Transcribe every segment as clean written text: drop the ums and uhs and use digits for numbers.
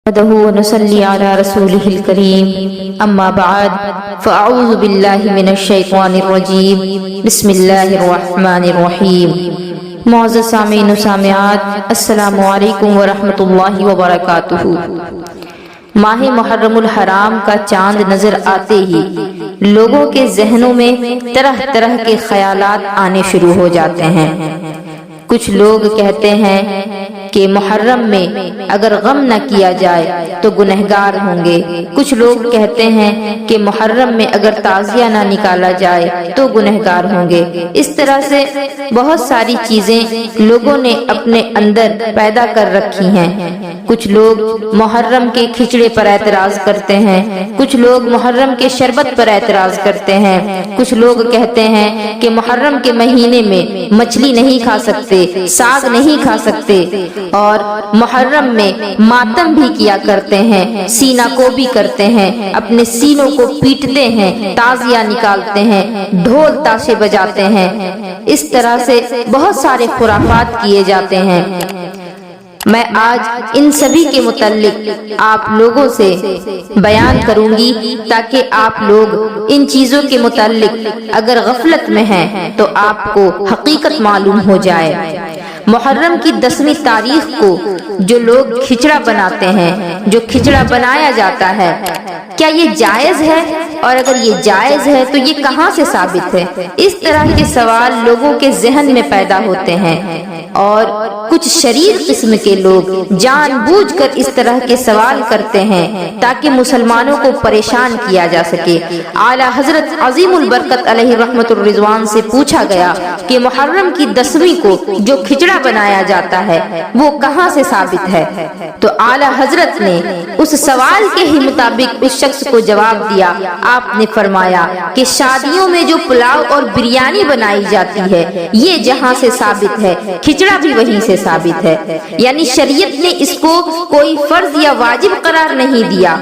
نحمده ونصلي على رسوله الكريم اما بعد فاعوذ بالله من الشیطان الرجیم بسم اللہ الرحمن الرحیم۔ معزز سامعین و سامعات، السلام علیکم ورحمۃ اللہ وبرکاتہ۔ ماہ محرم الحرام کا چاند نظر آتے ہی لوگوں کے ذہنوں میں طرح طرح کے خیالات آنے شروع ہو جاتے ہیں۔ کچھ لوگ کہتے ہیں کہ محرم میں اگر غم نہ کیا جائے تو گنہگار ہوں گے۔ کچھ لوگ کہتے ہیں کہ محرم میں اگر تعزیہ نہ نکالا جائے تو گنہگار ہوں گے۔ اس طرح سے بہت ساری چیزیں لوگوں نے اپنے اندر پیدا کر رکھی ہیں۔ کچھ لوگ محرم کے کھچڑے پر اعتراض کرتے ہیں، کچھ لوگ محرم کے شربت پر اعتراض کرتے ہیں، کچھ لوگ کہتے ہیں کہ محرم کے مہینے میں مچھلی نہیں کھا سکتے، ساگ نہیں کھا سکتے، اور محرم میں ماتم بھی کیا کرتے ہیں، سینہ کو بھی کرتے ہیں، اپنے سینوں کو پیٹتے ہیں، تعزیہ نکالتے ہیں، ڈھول تاشے بجاتے ہیں۔ اس طرح سے بہت سارے خرافات کیے جاتے ہیں۔ میں آج ان سبھی کے متعلق آپ لوگوں سے بیان کروں گی تاکہ آپ لوگ ان چیزوں کے متعلق اگر غفلت میں ہیں تو آپ کو حقیقت معلوم ہو جائے۔ محرم کی 10ویں تاریخ کو جو لوگ کھچڑا بناتے ہیں، جو کھچڑا بنایا جاتا ہے، کیا یہ جائز ہے؟ اور اگر یہ جائز ہے تو یہ کہاں سے ثابت ہے؟ اس طرح کے سوال لوگوں کے ذہن میں پیدا ہوتے ہیں، اور کچھ شریر قسم کے لوگ جان بوجھ کر اس طرح کے سوال کرتے ہیں تاکہ مسلمانوں کو پریشان کیا جا سکے۔ اعلیٰ حضرت عظیم البرکت علیہ رحمت الرضوان سے پوچھا گیا کہ محرم کی 10ویں کو جو کھچڑا بنایا جاتا ہے وہ کہاں سے ثابت ہے؟ تو اعلیٰ حضرت نے اس سوال کے ہی مطابق اس شخص کو جواب دیا۔ آپ نے فرمایا کہ شادیوں میں جو پلاؤ اور بریانی بنائی جاتی ہے یہ جہاں سے ثابت ہے، کھچڑا بھی وہیں سے ثابت ہے۔ یعنی شریعت نے اس کو کوئی فرض یا واجب قرار نہیں دیا،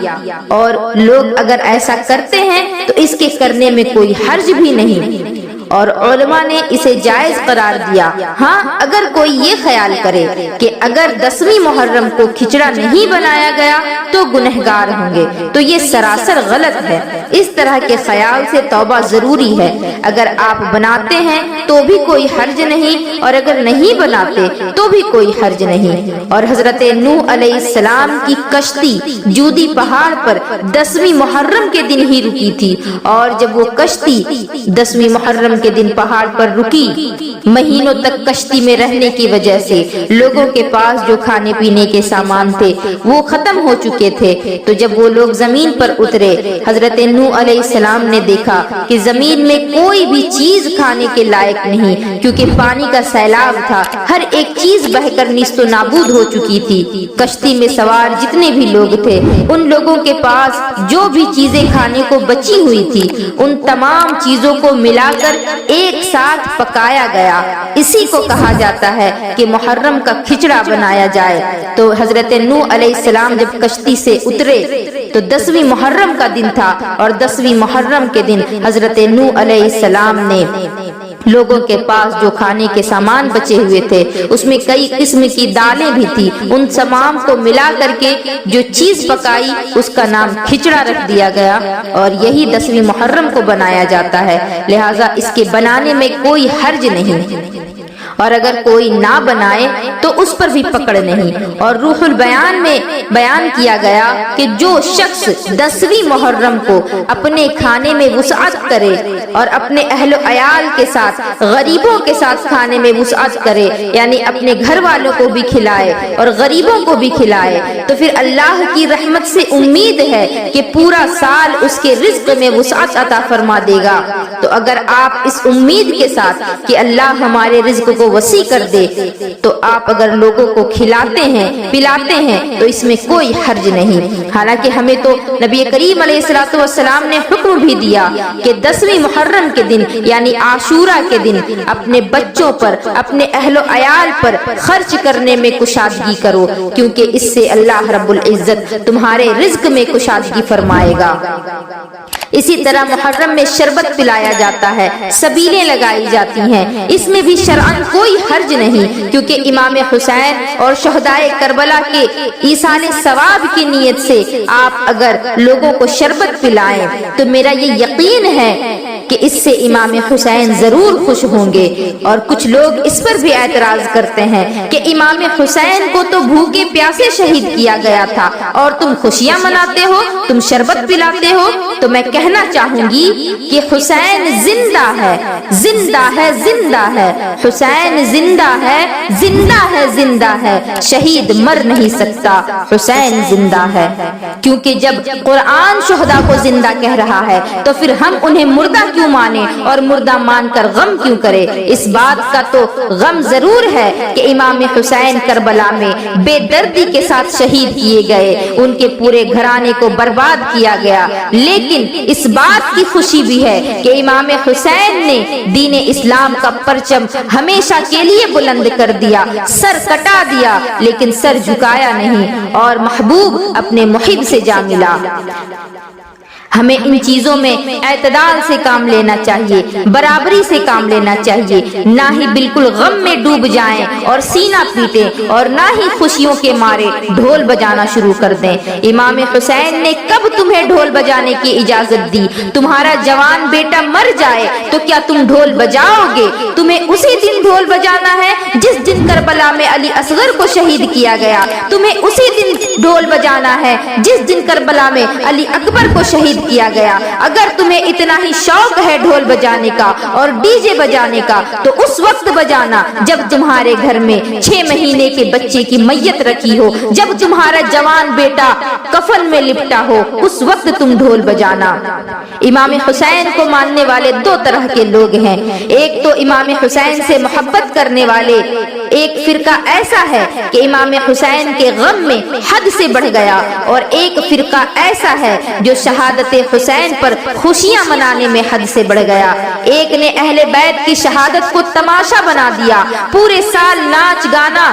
اور لوگ اگر ایسا کرتے ہیں تو اس کے کرنے میں کوئی حرج بھی نہیں، اور علماء نے اسے جائز قرار دیا۔ ہاں، اگر کوئی یہ خیال کرے کہ اگر 10ویں محرم کو کھچڑا نہیں بنایا گیا تو گنہگار ہوں گے تو یہ سراسر غلط ہے۔ اس طرح کے خیال سے توبہ ضروری ہے۔ اگر آپ بناتے ہیں تو بھی کوئی حرج نہیں، اور اگر نہیں بناتے تو بھی کوئی حرج نہیں۔ اور حضرت نوح علیہ السلام کی کشتی جودی پہاڑ پر 10ویں محرم کے دن ہی رکی تھی، اور جب وہ کشتی 10ویں محرم کے دن پہاڑ پر رکی، مہینوں تک کشتی میں رہنے کی وجہ سے لوگوں کے پاس جو کھانے پینے کے سامان تھے وہ ختم ہو چکے تھے۔ تو جب وہ لوگ زمین پر اترے، حضرت نوح علیہ السلام نے دیکھا کہ زمین میں کوئی بھی چیز کھانے کے لائق نہیں، کیونکہ پانی کا سیلاب تھا، ہر ایک چیز بہہ کر نیست و نابود ہو چکی تھی۔ کشتی میں سوار جتنے بھی لوگ تھے ان لوگوں کے پاس جو بھی چیزیں کھانے کو بچی ہوئی تھی ان تمام چیزوں کو ملا کر ایک ساتھ پکایا گیا۔ اسی کو کہا جاتا ہے کہ محرم کا کھچڑا بنایا جائے۔ تو حضرت نوح علیہ السلام جب کشتی سے اترے تو 10ویں محرم کا دن تھا، اور 10ویں محرم کے دن حضرت نوح علیہ السلام نے لوگوں کے پاس جو کھانے کے سامان بچے ہوئے تھے اس میں کئی قسم کی دالیں بھی تھی، ان تمام کو ملا کر کے جو چیز پکائی اس کا نام کھچڑا رکھ دیا گیا، اور یہی 10ویں محرم کو بنایا جاتا ہے۔ لہٰذا اس کے بنانے میں کوئی حرج نہیں، اور اگر کوئی نہ بنائے تو اس پر بھی پکڑ نہیں۔ اور روح البیان میں بیان کیا گیا کہ جو شخص 10ویں محرم کو اپنے کھانے میں وسعت کرے اور اپنے اہل و عیال کے ساتھ غریبوں کے ساتھ کھانے میں وسعت کرے، یعنی اپنے گھر والوں کو بھی کھلائے اور غریبوں کو بھی کھلائے، تو پھر اللہ کی رحمت سے امید ہے کہ پورا سال اس کے رزق میں وسعت عطا فرما دے گا۔ تو اگر آپ اس امید کے ساتھ کہ اللہ ہمارے رزق کو وسیع کر دے تو آپ اگر لوگوں کو کھلاتے ہیں پلاتے ہیں تو اس میں کوئی حرج نہیں۔ حالانکہ ہمیں تو نبی کریم علیہ الصلوۃ والسلام نے حکم بھی دیا کہ 10ویں محرم کے دن یعنی عاشورہ کے دن اپنے بچوں پر، اپنے اہل و عیال پر خرچ کرنے میں کشادگی کرو، کیونکہ اس سے اللہ رب العزت تمہارے رزق میں کشادگی فرمائے گا۔ اسی طرح محرم میں شربت پلایا جاتا ہے، سبیلیں لگائی جاتی ہیں، اس میں بھی شرعاً کوئی حرج نہیں، کیونکہ امام حسین اور شہدائے کربلا کے ایصال ثواب کی نیت سے آپ اگر لوگوں کو شربت پلائیں تو میرا یہ یقین ہے کہ اس سے امام حسین ضرور خوش ہوں گے۔ اور کچھ لوگ اس پر بھی اعتراض کرتے ہیں کہ امام حسین کو تو بھوکے پیاسے شہید کیا گیا تھا اور تم خوشیاں مناتے ہو، تم شربت پلاتے ہو۔ تو میں کہنا چاہوں گی کہ حسین زندہ ہے، زندہ ہے، زندہ ہے، حسین زندہ ہے، زندہ ہے، زندہ ہے، شہید مر نہیں سکتا، حسین زندہ ہے۔ کیونکہ جب قرآن شہداء کو زندہ کہہ رہا ہے تو پھر ہم انہیں مردہ کیوں مانے اور مردہ مان کر غم کیوں کرے؟ اس بات کا تو غم ضرور ہے کہ امام حسین کربلا میں بے دردی کے ساتھ شہید کیے گئے، ان کے پورے گھرانے کو برباد کیا گیا، لیکن اس بات کی خوشی بھی ہے کہ امام حسین نے دین اسلام کا پرچم ہمیشہ کے لیے بلند کر دیا، سر کٹا دیا لیکن سر جھکایا نہیں، اور محبوب اپنے محب سے جا ملا۔ ہمیں ان چیزوں میں اعتدال سے کام لینا چاہیے، برابری سے کام لینا چاہیے، نہ ہی بالکل غم میں ڈوب جائیں اور سینہ پیٹیں، اور نہ ہی خوشیوں کے مارے ڈھول بجانا شروع کر دیں۔ امام حسین نے کب تمہیں ڈھول بجانے کی اجازت دی؟ تمہارا جوان بیٹا مر جائے تو کیا تم ڈھول بجاؤ گے؟ تمہیں اسی دن ڈھول بجانا ہے جس دن کربلا میں علی اصغر کو شہید کیا گیا، تمہیں اسی دن ڈھول بجانا ہے جس دن کربلا میں علی اکبر کو شہید کیا گیا۔ اگر تمہیں اتنا ہی شوق ہے ڈھول بجانے کا اور ڈی جے بجانے کا تو اس وقت بجانا جب تمہارے گھر میں 6 مہینے کے بچے کی میت رکھی ہو، جب تمہارا جوان بیٹا کفن میں لپٹا ہو، اس وقت تم ڈھول بجانا۔ امام حسین کو ماننے والے 2 طرح کے لوگ ہیں، ایک تو امام حسین سے محبت کرنے والے، ایک فرقہ ایسا ہے کہ امام حسین کے غم میں حد سے بڑھ گیا، اور ایک فرقہ ایسا ہے جو شہادت حسین پر خوشیاں منانے میں حد سے بڑھ گیا۔ ایک نے اہل بیت کی شہادت کو تماشا بنا دیا، پورے سال ناچ گانا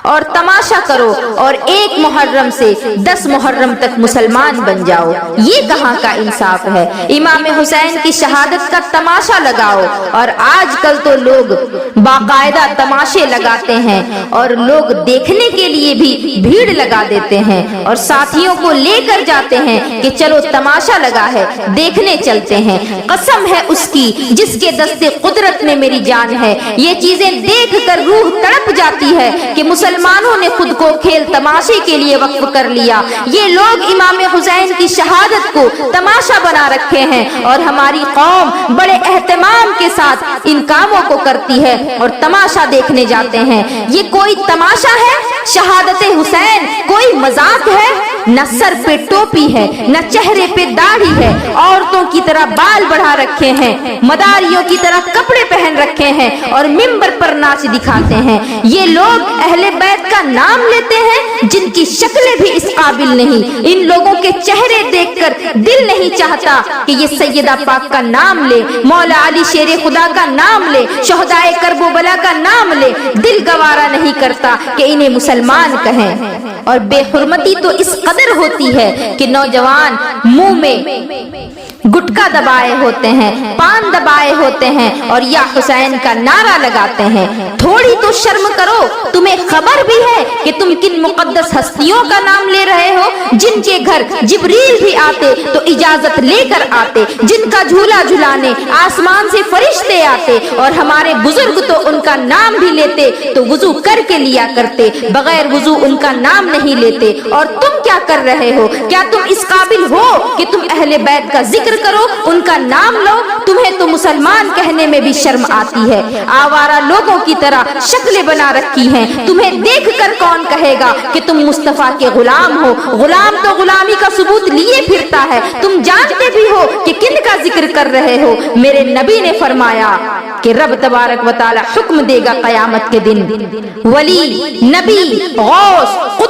اور تماشا کرو، اور 1 محرم سے 10 محرم تک مسلمان بن جاؤ۔ یہ کہاں کا انصاف ہے؟ امام حسین کی شہادت کا تماشا لگاؤ۔ اور آج کل تو لوگ باقاعدہ تماشے لگاتے ہیں، اور لوگ دیکھنے کے لیے بھی بھیڑ لگا دیتے ہیں اور ساتھیوں کو لے کر جاتے ہیں کہ چلو تماشا لگا ہے، دیکھنے چلتے ہیں۔ قسم ہے اس کی جس کے دستے قدرت میں میری جان ہے، یہ چیزیں دیکھ کر روح تڑپ جاتی ہے کہ مسلمانوں نے خود کو کھیل تماشے کے لیے وقف کر لیا۔ یہ لوگ امام حسین کی شہادت کو تماشا بنا رکھے ہیں، اور ہماری قوم بڑے اہتمام کے ساتھ ان کاموں کو کرتی ہے اور تماشا دیکھنے جاتے ہیں۔ یہ کوئی تماشا ہے؟ شہادت حسین کوئی مذاق ہے؟ نہ سر پہ ٹوپی ہے، نہ چہرے پہ داڑھی ہے، عورتوں کی طرح بال بڑھا رکھے ہیں، مداریوں کی طرح کپڑے پہن رکھے ہیں اور منبر پر ناچ دکھاتے ہیں۔ یہ لوگ اہل بیت کا نام لیتے ہیں جن کی شکلیں بھی اس قابل نہیں۔ ان لوگوں کے چہرے دیکھ کر دل نہیں چاہتا کہ یہ سیدہ پاک کا نام لے، مولا علی شیر خدا کا نام لے، شہدائے کرب و بلا کا نام لے۔ دل گوارا نہیں کرتا کہ انہیں مسلمان کہیں۔ اور بے حرمتی تو اس قدر ہوتی ہے کہ نوجوان منہ میں گٹکا دبائے ہوتے ہیں، پان دبائے ہوتے ہیں اور یا حسین کا نعرہ لگاتے ہیں۔ تھوڑی تو شرم کرو، تمہیں خبر بھی ہے کہ تم کن مقدس ہستیوں کا نام لے رہے ہو، جن کے گھر جبریل بھی آتے تو اجازت لے کر آتے، جن کا جھولا جھلانے آسمان سے فرشتے آتے، اور ہمارے بزرگ تو ان کا نام بھی لیتے تو وضو کر کے لیا کرتے، بغیر وضو ان کا نام نہیں لیتے۔ اور تم کیا کر رہے ہو؟ کیا تم اس قابل ہو کہ تم اہل بیت کا ذکر کرو، ان کا نام لو؟ تمہیں تو مسلمان کہنے میں بھی شرم آتی ہے۔ آوارہ لوگوں کی طرح شکلیں بنا رکھی ہیں، تمہیں دیکھ کر کون کہے گا کہ تم مصطفیٰ کے غلام ہو؟ غلام تو غلامی کا ثبوت لیے پھرتا ہے۔ تم جانتے بھی ہو کہ کن کا ذکر کر رہے ہو۔ میرے نبی نے فرمایا کہ رب تبارک و تعالی حکم دے گا قیامت کے دن، ولی، نبی، غوث،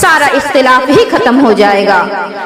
سارا اختلاف ہی ختم ہو جائے گا۔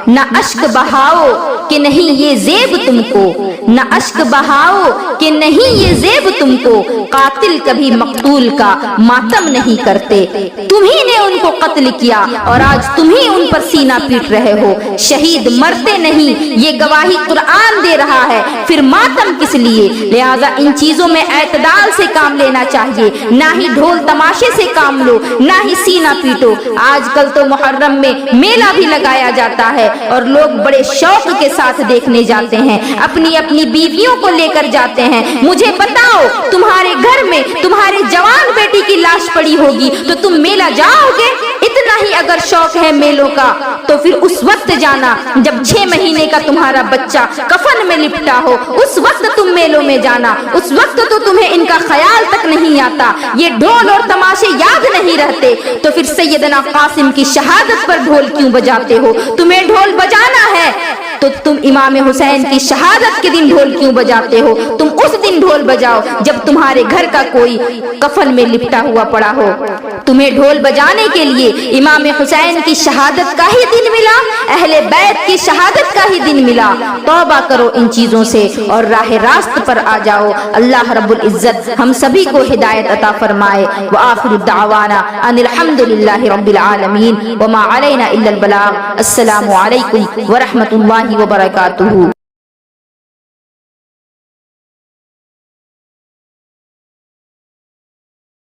نہ اشک بہاؤ کہ نہیں یہ زیب تم کو، نہ اشک بہاؤ کہ نہیں یہ زیب تم کو، قاتل کبھی مقتول کا ماتم نہیں کرتے۔ تمہیں نے ان کو قتل کیا اور آج تمہیں ان پر سینہ پیٹ رہے ہو۔ شہید مرتے نہیں، یہ گواہی قرآن دے رہا ہے، پھر ماتم کس لیے؟ لہٰذا ان چیزوں میں اعتدال سے کام لینا چاہیے، نہ ہی ڈھول تماشے سے کام لو، نہ ہی سینہ پیٹو۔ آج کل تو محرم میں میلہ بھی لگایا جاتا ہے اور لوگ بڑے شوق کے ساتھ دیکھنے جاتے ہیں، اپنی اپنی بیویوں کو لے کر جاتے ہیں۔ مجھے بتاؤ، تمہارے گھر میں تمہارے جوان بیٹی کی لاش پڑی ہوگی تو تم میلہ جاؤ گے؟ اتنا ہی اگر شوق ہے میلوں کا تو پھر اس وقت جانا جب 6 مہینے کا تمہارا بچہ کفن میں لپٹا ہو، اس وقت تم میلوں میں جانا، اس وقت تو تمہیں ان کا خیال تک نہیں آتا، یہ ڈھول اور تماشے یاد نہیں رہتے، تو پھر سیدنا قاسم کی شہادت پر ڈھول کیوں بجاتے ہو؟ تمہیں ڈھول بجانا ہے تو تم امام حسین کی شہادت کے دن ڈھول کیوں بجاتے ہو؟ تم اس دن ڈھول بجاؤ جب تمہارے گھر کا کوئی کفن میں لپٹا ہوا پڑا ہو۔ تمہیں ڈھول بجانے کے لیے امام حسین کی شہادت کا ہی دن ملا، اہل بیت کی شہادت کا ہی دن ملا۔ توبہ کرو ان چیزوں سے اور راہ راست پر آ جاؤ۔ اللہ رب العزت ہم سبھی کو ہدایت عطا فرمائے۔ وآخر دعوانا ان الحمد للہ رب العالمین وما علینا الا البلاغ۔ السلام علیکم ورحمۃ اللہ وبرکاتہ۔